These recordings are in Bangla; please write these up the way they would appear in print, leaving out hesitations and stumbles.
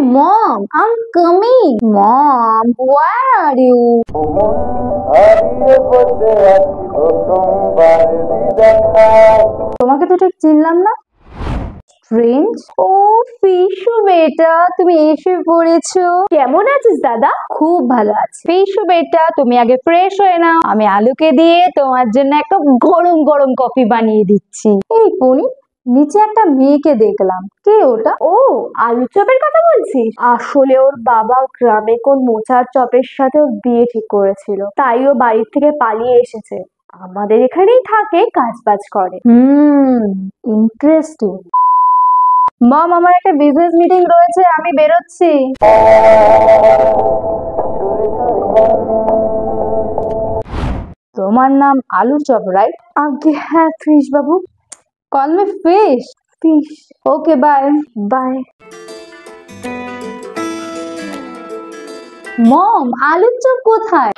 Mom, I'm coming. Mom, where are you? তোমাকে তো ঠিক চিনলাম না। ফ্রেঞ্চ? ও ফিশু বেটা, তুমি এসে পড়েছো। কেমন আছিস দাদা? খুব ভালো আছি। ফিশু বেটা, তুমি আগে ফ্রেশ হয়ে নাও, আমি আলুকে দিয়ে তোমার জন্য একটা গরম গরম কফি বানিয়ে দিচ্ছি। এই পনি, নিচে একটা মেয়েকে দেখলাম, কে ওটা? ও, আলু চপের কথা বলছিস? আসলে ওর বাবা গ্রামে কোন মোচার চপের সাথে ওর বিয়ে ঠিক করেছিল, তাই ও বাড়ির থেকে পালিয়ে এসেছে। আমাদের এখানেই থাকে, কাজ বাজ করে। ইন্টারেস্টিং। মম, আমার একটা বিজনেস মিটিং রয়েছে, আমি বেরোচ্ছি। তোমার নাম আলু চপ, রাইট? আগে হ্যাঁ, ফিশ বাবু। Call me fish. ফিশ। ওকে, বাই বাই। মম, আলুর চপ কোথায়?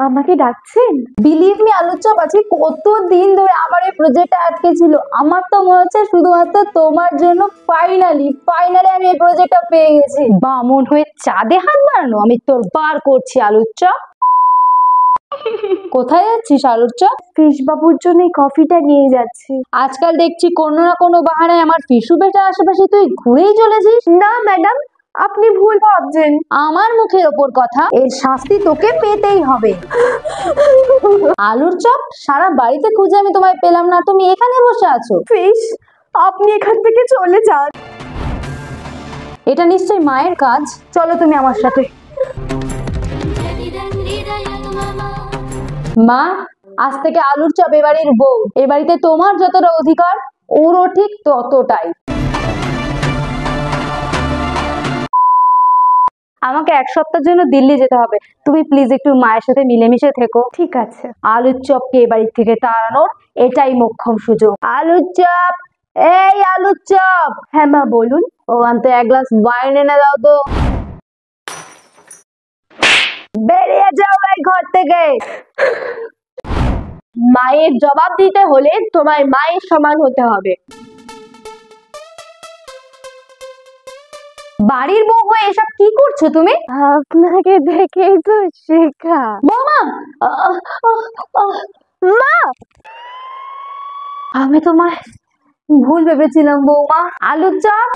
আমাকে ডাকছেন? বিলিভ মি, আলুর চপ আছে। কতদিন ধরে আমার এই প্রজেক্টটা আটকে ছিল। আমার তো মনে হচ্ছে শুধুমাত্র তোমার জন্য ফাইনালি আমি এই প্রজেক্টটা পেয়ে গেছি। বামন হয়ে চাঁদে হাত বাড়ানো, আমি তোর বার করছি আলুর চপ। কোথায় যাচ্ছিস আলুর চপ? ফিশ বাবুর জন্য কফিটা নিয়ে যাচ্ছি। আজকাল দেখছি কোনো না কোনো বাহানায় আমার ফিশু বেটার আশেপাশে তুই ঘুরেই চলেছিস। না ম্যাডাম, আপনি ভুল ভাবছেন। আমার মুখের ওপর কথা, এর শাস্তি তোকে পেতেই হবে। আলুর চপ, সারা বাড়িতে খুঁজে আমি তোমায় পেলাম না, তুমি এখানে বসে আছো। ফিশ, আপনি এখান থেকে চলে যান। এটা নিশ্চয়ই মায়ের কাজ। চলো তুমি আমার সাথে। মা, আজ থেকে আলুর চপ এ বাড়ির বউ। এ বাড়িতে তোমার যতটা অধিকার, ওরও ঠিক ততটাই। আমাকে এক সপ্তাহের জন্য দিল্লি যেতে হবে, তুমি প্লিজ একটু মায়ের সাথে মিলেমিশে থেকো। ঠিক আছে। আলুর চপকে এ বাড়ির থেকে তাড়ানোর এটাই মোক্ষম সুযোগ। আলুর চপ, এই আলুর চপ। হ্যাঁ মা, বলুন। ও আনতে এক গ্লাস ওয়াইন এনে দাও তো। বেরিয়ে যাও এই ঘর থেকে। মায়ের জবাব দিতে হলে তোমায় মায়ের সমান হতে হবে। বাড়ির বউ হয়ে এসব কি করছো তুমি? আপনাকে দেখেই তো শেখা। বৌমা, মা, আমি তোমায় ভুল ভেবেছিলাম বৌমা। আলুর চপ।